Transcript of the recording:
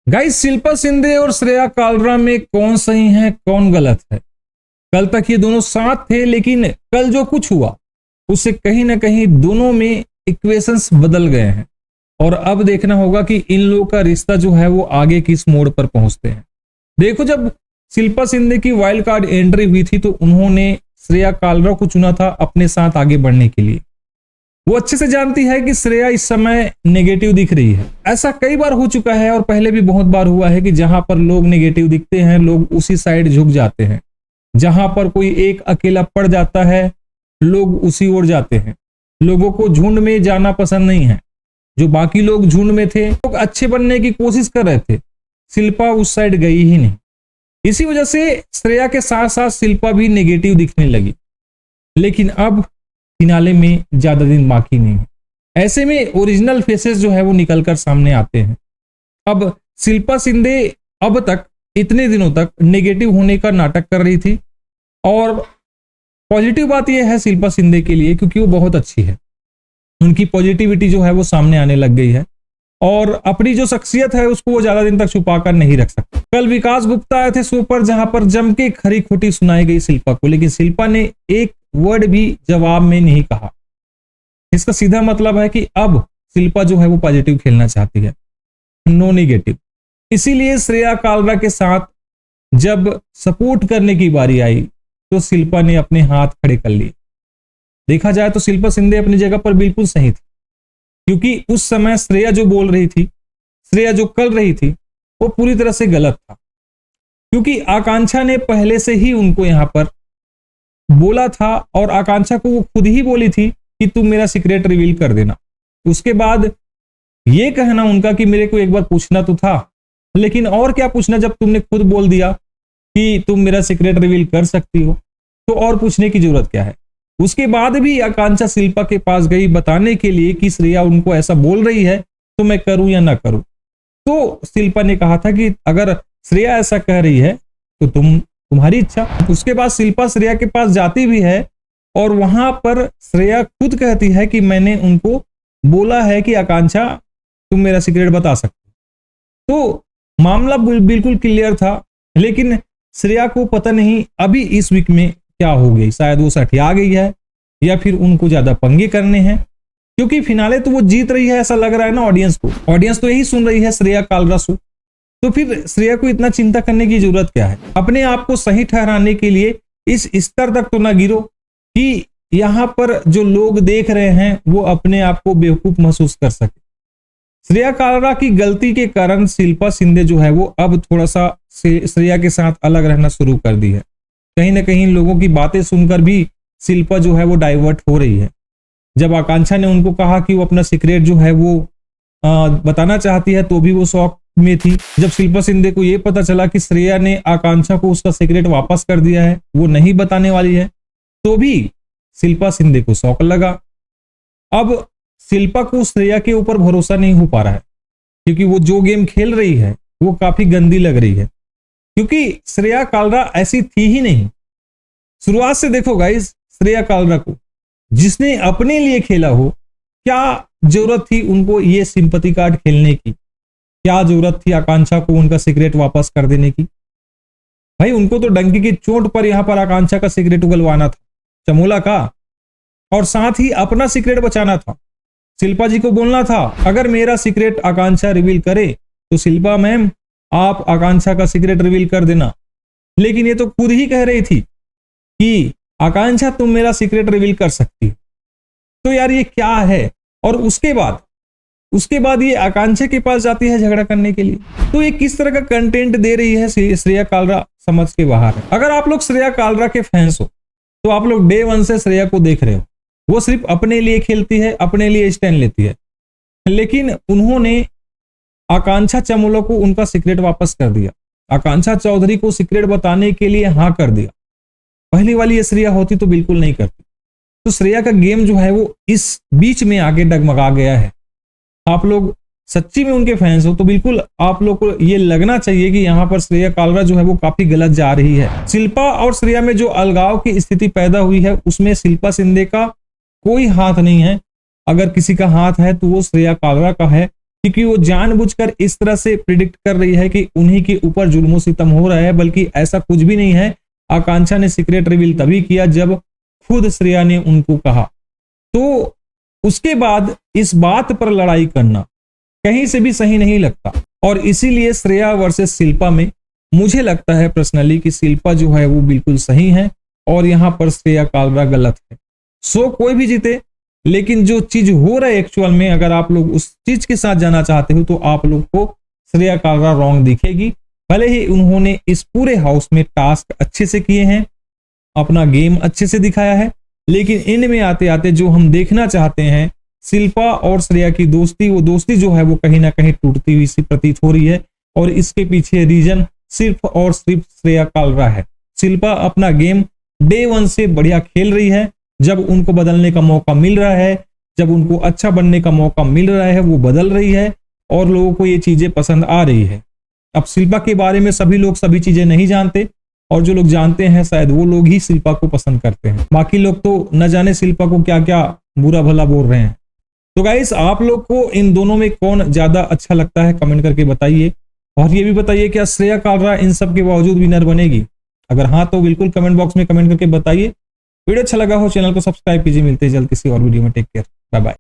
Guys, Shilpa Shinde और श्रेया कालरा में कौन सही है कौन गलत है? कल तक ये दोनों साथ थे, लेकिन कल जो कुछ हुआ उससे कहीं ना कहीं दोनों में इक्वेशंस बदल गए हैं और अब देखना होगा कि इन लोगों का रिश्ता जो है वो आगे किस मोड़ पर पहुंचते हैं। देखो, जब शिल्पा शिंदे की वाइल्ड कार्ड एंट्री हुई थी तो उन्होंने श्रेया कालरा को चुना था अपने साथ आगे बढ़ने के लिए। वो अच्छे से जानती है कि श्रेया इस समय नेगेटिव दिख रही है। ऐसा कई बार हो चुका है और पहले भी बहुत बार हुआ है कि जहां पर लोग नेगेटिव दिखते हैं लोग उसी साइड झुक जाते हैं। जहां पर कोई एक अकेला पड़ जाता है लोग उसी ओर जाते हैं। लोगों को झुंड में जाना पसंद नहीं है। जो बाकी लोग झुंड में थे, लोग अच्छे बनने की कोशिश कर रहे थे, शिल्पा उस साइड गई ही नहीं। इसी वजह से श्रेया के साथ साथ शिल्पा भी नेगेटिव दिखने लगी। लेकिन अब फिनाले में ज्यादा दिन बाकी नहीं है। ऐसे में ओरिजिनल फेसेस जो है वो निकलकर सामने आते हैं। अब शिल्पा शिंदे अब तक इतने दिनों तक नेगेटिव होने का नाटक कर रही थी और पॉजिटिव बात यह है शिल्पा शिंदे के लिए, क्योंकि वो बहुत अच्छी है। उनकी पॉजिटिविटी जो है वो सामने आने लग गई है और अपनी जो शख्सियत है उसको वो ज्यादा दिन तक छुपाकर नहीं रख सकते। कल विकास गुप्ता आए थे शो पर, जहां पर जम के खरी खोटी सुनाई गई शिल्पा को, लेकिन शिल्पा ने एक वर्ड भी जवाब में नहीं कहा। इसका सीधा मतलब है कि अब शिल्पा जो है वो पॉजिटिव खेलना चाहती है, नो नेगेटिव। इसीलिए श्रेया कालरा के साथ जब सपोर्ट करने की बारी आई तो शिल्पा ने अपने हाथ खड़े कर लिए। देखा जाए तो शिल्पा शिंदे अपनी जगह पर बिल्कुल सही थी, क्योंकि उस समय श्रेया जो बोल रही थी, श्रेया जो कर रही थी, वो पूरी तरह से गलत था। क्योंकि आकांक्षा ने पहले से ही उनको यहां पर बोला था और आकांक्षा को वो खुद ही बोली थी कि तुम मेरा सीक्रेट रिवील कर देना। उसके बाद ये कहना उनका कि मेरे को एक बार पूछना तो था, लेकिन और क्या पूछना जब तुमने खुद बोल दिया कि तुम मेरा सीक्रेट रिवील कर सकती हो, तो और पूछने की जरूरत क्या है। उसके बाद भी आकांक्षा शिल्पा के पास गई बताने के लिए कि श्रेया उनको ऐसा बोल रही है तो मैं करूं या ना करूं। तो शिल्पा ने कहा था कि अगर श्रेया ऐसा कह रही है तो तुम्हारी इच्छा। उसके बाद शिल्पा श्रेया के पास जाती भी है और वहां पर श्रेया खुद कहती है कि मैंने उनको बोला है कि आकांक्षा तुम मेरा सीक्रेट बता सकते। तो मामला बिल्कुल क्लियर था, लेकिन श्रेया को पता नहीं अभी इस वीक में क्या हो गई। शायद वो सठिया गई है या फिर उनको ज्यादा पंगे करने हैं, क्योंकि फिनाले तो वो जीत रही है ऐसा लग रहा है ना ऑडियंस को। ऑडियंस तो यही सुन रही है श्रेया कालरा शो, तो फिर श्रेया को इतना चिंता करने की जरूरत क्या है। अपने आप को सही ठहराने के लिए इस स्तर तक तो ना गिरो कि यहां पर जो लोग देख रहे हैं वो अपने आप को बेवकूफ महसूस कर सके। श्रेया कालरा की गलती के कारण शिल्पा शिंदे जो है वो अब थोड़ा सा श्रेया के साथ अलग रहना शुरू कर दी है। कहीं ना कहीं लोगों की बातें सुनकर भी शिल्पा जो है वो डाइवर्ट हो रही है। जब आकांक्षा ने उनको कहा कि वो अपना सीक्रेट जो है वो बताना चाहती है तो भी वो शौक में थी। जब शिल्पा शिंदे को ये पता चला कि श्रेया ने आकांक्षा को उसका सीक्रेट वापस कर दिया है, वो नहीं बताने वाली है, तो भी शिल्पा शिंदे को शौक लगा। अब शिल्पा को श्रेया के ऊपर भरोसा नहीं हो पा रहा है, क्योंकि वो जो गेम खेल रही है वो काफी गंदी लग रही है। क्योंकि श्रेया कालरा ऐसी थी ही नहीं। शुरुआत से देखो गाइस, श्रेया कालरा को जिसने अपने लिए खेला हो, क्या जरूरत थी उनको ये सिंपैथी कार्ड खेलने की? क्या जरूरत थी आकांक्षा को उनका सीक्रेट वापस कर देने की? भाई उनको तो डंकी की चोट पर यहां पर आकांक्षा का सीक्रेट उगलवाना था, चमोला का, और साथ ही अपना सीक्रेट बचाना था। शिल्पा जी को बोलना था अगर मेरा सीक्रेट आकांक्षा रिवील करे तो शिल्पा मैम आप आकांक्षा का सीक्रेट रिवील कर देना। लेकिन ये तो खुद ही कह रही थी कि आकांक्षा तुम मेरा सीक्रेट रिवील कर सकती हो। तो यार ये क्या है? और उसके बाद ये आकांक्षा के पास जाती है झगड़ा करने के लिए। तो ये किस तरह का कंटेंट दे रही है श्रेया कालरा, समझ के बाहर है। अगर आप लोग श्रेया कालरा के फैंस हो तो आप लोग डे वन से श्रेया को देख रहे हो। वो सिर्फ अपने लिए खेलती है, अपने लिए स्टैंड लेती है, लेकिन उन्होंने आकांक्षा चमोला को उनका सीक्रेट वापस कर दिया। आकांक्षा चौधरी को सीक्रेट बताने के लिए हाँ कर दिया। पहली वाली ये श्रेया होती तो बिल्कुल नहीं करती। तो श्रेया का गेम जो है वो इस बीच में आगे डगमगा गया है। आप लोग सच्ची में उनके फैंस हो तो बिल्कुल आप लोग को ये लगना चाहिए कि यहाँ पर श्रेया कालरा जो है वो काफी गलत जा रही है। शिल्पा और श्रेया में जो अलगाव की स्थिति पैदा हुई है उसमें शिल्पा शिंदे का कोई हाथ नहीं है। अगर किसी का हाथ है तो वो श्रेया कालरा का है, क्योंकि वो जानबूझकर इस तरह से प्रिडिक्ट कर रही है कि उन्हीं के ऊपर जुल्मो सितम हो रहा है, बल्कि ऐसा कुछ भी नहीं है। आकांक्षा ने सीक्रेट रिवील तभी किया जब खुद श्रेया ने उनको कहा। तो उसके बाद इस बात पर लड़ाई करना कहीं से भी सही नहीं लगता, और इसीलिए श्रेया वर्सेस शिल्पा में मुझे लगता है पर्सनली कि शिल्पा जो है वो बिल्कुल सही है और यहां पर श्रेया कालरा गलत है। सो कोई भी जीते, लेकिन जो चीज हो रहा है एक्चुअल में, अगर आप लोग उस चीज के साथ जाना चाहते हो तो आप लोग को श्रेया कालरा रॉन्ग दिखेगी। भले ही उन्होंने इस पूरे हाउस में टास्क अच्छे से किए हैं, अपना गेम अच्छे से दिखाया है, लेकिन इनमें आते आते जो हम देखना चाहते हैं शिल्पा और श्रेया की दोस्ती, वो दोस्ती जो है वो कहीं ना कहीं टूटती हुई सी प्रतीत हो रही है। और इसके पीछे रीजन सिर्फ और सिर्फ श्रेया कालरा है। शिल्पा अपना गेम डे 1 से बढ़िया खेल रही है। जब उनको बदलने का मौका मिल रहा है, जब उनको अच्छा बनने का मौका मिल रहा है, वो बदल रही है और लोगों को ये चीजें पसंद आ रही है। अब शिल्पा के बारे में सभी लोग सभी चीजें नहीं जानते, और जो लोग जानते हैं शायद वो लोग ही शिल्पा को पसंद करते हैं। बाकी लोग तो न जाने शिल्पा को क्या क्या बुरा भला बोल रहे हैं। तो गाइस, आप लोग को इन दोनों में कौन ज्यादा अच्छा लगता है कमेंट करके बताइए, और ये भी बताइए क्या श्रेया कालरा इन सब के बावजूद विनर बनेगी? अगर हाँ तो बिल्कुल कमेंट बॉक्स में कमेंट करके बताइए। वीडियो अच्छा लगा हो चैनल को सब्सक्राइब कीजिए। मिलते हैं जल्द किसी और वीडियो में। Take care, bye bye.